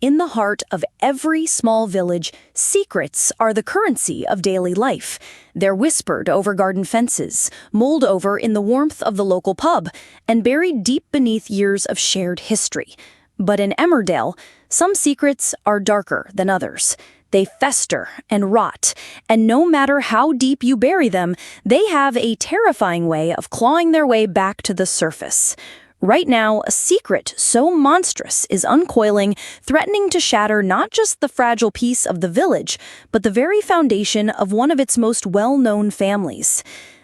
In the heart of every small village, secrets are the currency of daily life. They're whispered over garden fences, mulled over in the warmth of the local pub, and buried deep beneath years of shared history. But in Emmerdale, some secrets are darker than others. They fester and rot, and no matter how deep you bury them, they have a terrifying way of clawing their way back to the surface. Right now, a secret so monstrous is uncoiling, threatening to shatter not just the fragile peace of the village, but the very foundation of one of its most well-known families.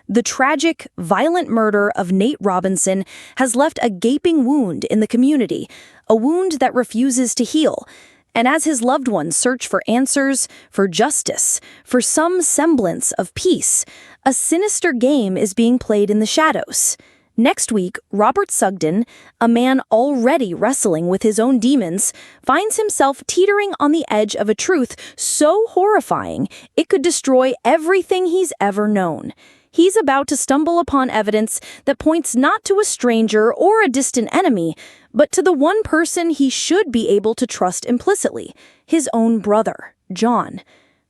The tragic, violent murder of Nate Robinson has left a gaping wound in the community, a wound that refuses to heal. And as his loved ones search for answers, for justice, for some semblance of peace, a sinister game is being played in the shadows. Next week, Robert Sugden, a man already wrestling with his own demons, finds himself teetering on the edge of a truth so horrifying it could destroy everything he's ever known. He's about to stumble upon evidence that points not to a stranger or a distant enemy, but to the one person he should be able to trust implicitly, his own brother, John.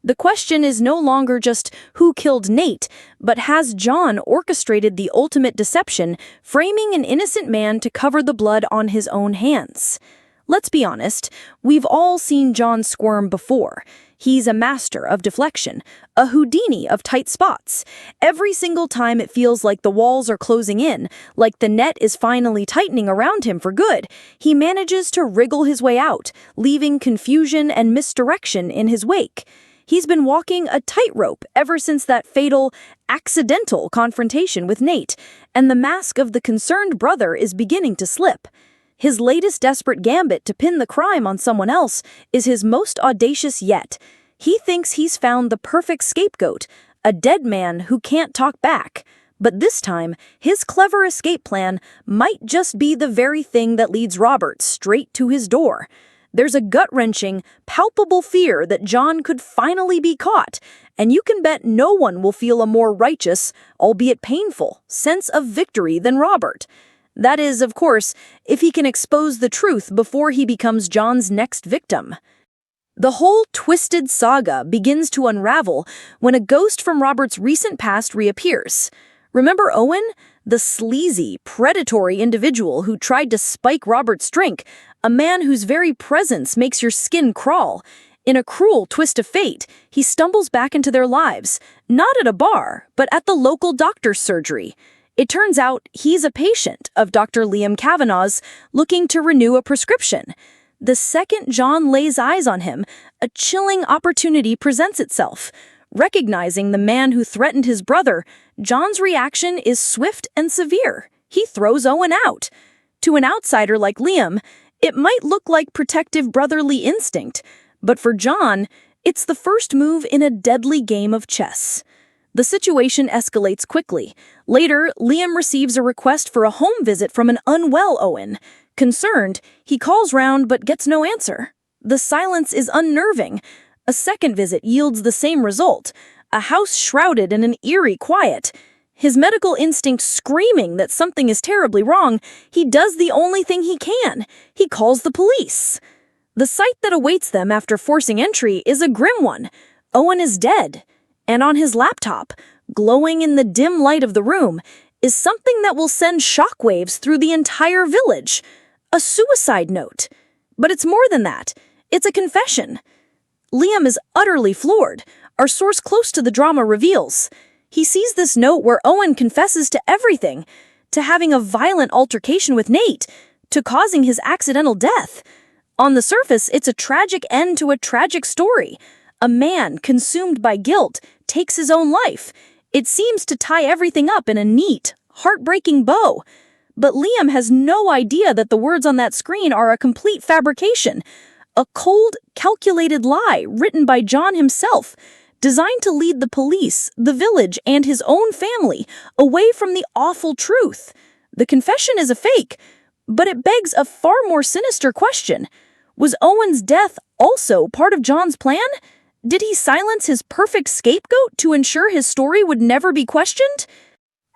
The question is no longer just who killed Nate, but has John orchestrated the ultimate deception, framing an innocent man to cover the blood on his own hands? Let's be honest, we've all seen John squirm before. He's a master of deflection, a Houdini of tight spots. Every single time it feels like the walls are closing in, like the net is finally tightening around him for good, he manages to wriggle his way out, leaving confusion and misdirection in his wake. He's been walking a tightrope ever since that fatal, accidental confrontation with Nate, and the mask of the concerned brother is beginning to slip. His latest desperate gambit to pin the crime on someone else is his most audacious yet. He thinks he's found the perfect scapegoat, a dead man who can't talk back. But this time, his clever escape plan might just be the very thing that leads Robert straight to his door. There's a gut-wrenching, palpable fear that John could finally be caught, and you can bet no one will feel a more righteous, albeit painful, sense of victory than Robert. That is, of course, if he can expose the truth before he becomes John's next victim. The whole twisted saga begins to unravel when a ghost from Robert's recent past reappears. Remember Owen? The sleazy, predatory individual who tried to spike Robert's drink, a man whose very presence makes your skin crawl. In a cruel twist of fate, he stumbles back into their lives, not at a bar, but at the local doctor's surgery. It turns out he's a patient of Dr. Liam Kavanagh's looking to renew a prescription. The second John lays eyes on him, a chilling opportunity presents itself. Recognizing the man who threatened his brother, John's reaction is swift and severe. He throws Owen out. To an outsider like Liam, it might look like protective brotherly instinct, but for John, it's the first move in a deadly game of chess. The situation escalates quickly. Later, Liam receives a request for a home visit from an unwell Owen. Concerned, he calls round but gets no answer. The silence is unnerving. A second visit yields the same result, a house shrouded in an eerie quiet. His medical instinct screaming that something is terribly wrong, he does the only thing he can. He calls the police. The sight that awaits them after forcing entry is a grim one. Owen is dead, and on his laptop, glowing in the dim light of the room, is something that will send shockwaves through the entire village. A suicide note. But it's more than that. It's a confession. Liam is utterly floored. Our source close to the drama reveals. He sees this note where Owen confesses to everything, to having a violent altercation with Nate, to causing his accidental death. On the surface, it's a tragic end to a tragic story. A man, consumed by guilt, takes his own life. It seems to tie everything up in a neat, heartbreaking bow. But Liam has no idea that the words on that screen are a complete fabrication. A cold, calculated lie written by John himself, designed to lead the police, the village, and his own family away from the awful truth. The confession is a fake, but it begs a far more sinister question. Was Owen's death also part of John's plan? Did he silence his perfect scapegoat to ensure his story would never be questioned?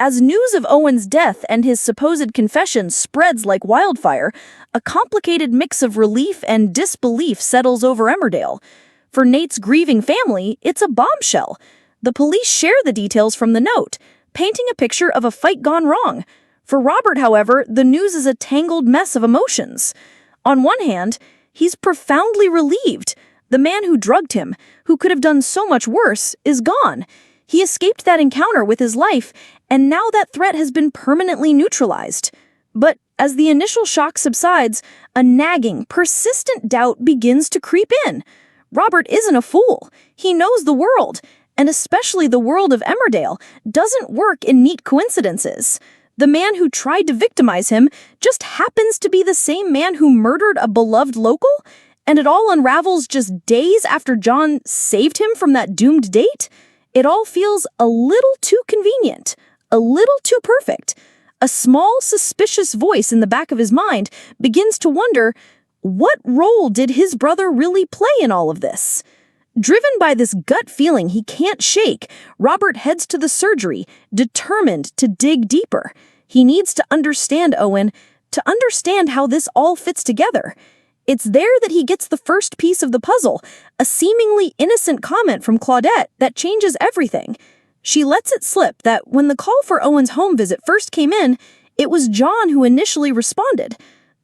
As news of Owen's death and his supposed confession spreads like wildfire, a complicated mix of relief and disbelief settles over Emmerdale. For Nate's grieving family, it's a bombshell. The police share the details from the note, painting a picture of a fight gone wrong. For Robert, however, the news is a tangled mess of emotions. On one hand, he's profoundly relieved. The man who drugged him, who could have done so much worse, is gone. He escaped that encounter with his life, and now that threat has been permanently neutralized. But as the initial shock subsides, a nagging, persistent doubt begins to creep in. Robert isn't a fool. He knows the world, and especially the world of Emmerdale, doesn't work in neat coincidences. The man who tried to victimize him just happens to be the same man who murdered a beloved local, and it all unravels just days after John saved him from that doomed date. It all feels a little too convenient, a little too perfect. A small, suspicious voice in the back of his mind begins to wonder, what role did his brother really play in all of this? Driven by this gut feeling he can't shake, Robert heads to the surgery, determined to dig deeper. He needs to understand Owen, to understand how this all fits together. It's there that he gets the first piece of the puzzle, a seemingly innocent comment from Claudette that changes everything. She lets it slip that when the call for Owen's home visit first came in, it was John who initially responded.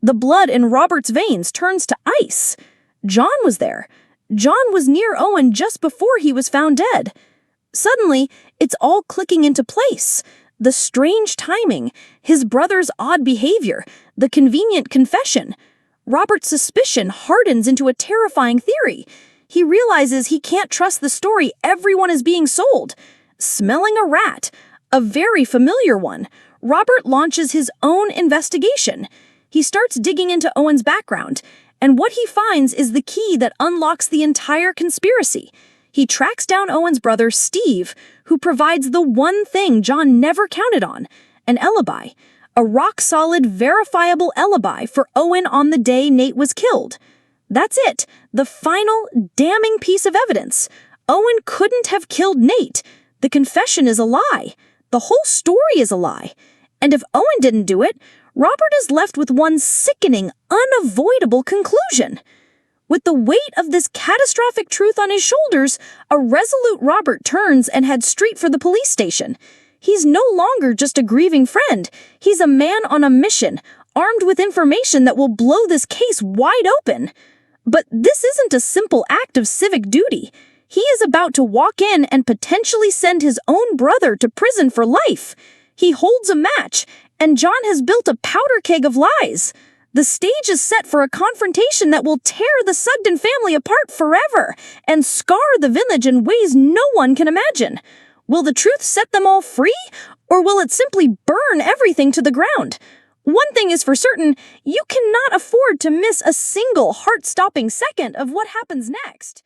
The blood in Robert's veins turns to ice. John was there. John was near Owen just before he was found dead. Suddenly, it's all clicking into place. The strange timing, his brother's odd behavior, the convenient confession. Robert's suspicion hardens into a terrifying theory. He realizes he can't trust the story everyone is being sold. Smelling a rat, a very familiar one, Robert launches his own investigation. He starts digging into Owen's background, and what he finds is the key that unlocks the entire conspiracy. He tracks down Owen's brother, Steve, who provides the one thing John never counted on, an alibi. A rock-solid, verifiable alibi for Owen on the day Nate was killed. That's it, the final, damning piece of evidence. Owen couldn't have killed Nate. The confession is a lie. The whole story is a lie. And if Owen didn't do it, Robert is left with one sickening, unavoidable conclusion. With the weight of this catastrophic truth on his shoulders, a resolute Robert turns and heads straight for the police station. He's no longer just a grieving friend. He's a man on a mission, armed with information that will blow this case wide open. But this isn't a simple act of civic duty. He is about to walk in and potentially send his own brother to prison for life. He holds a match, and John has built a powder keg of lies. The stage is set for a confrontation that will tear the Sugden family apart forever and scar the village in ways no one can imagine. Will the truth set them all free, or will it simply burn everything to the ground? One thing is for certain, you cannot afford to miss a single heart-stopping second of what happens next.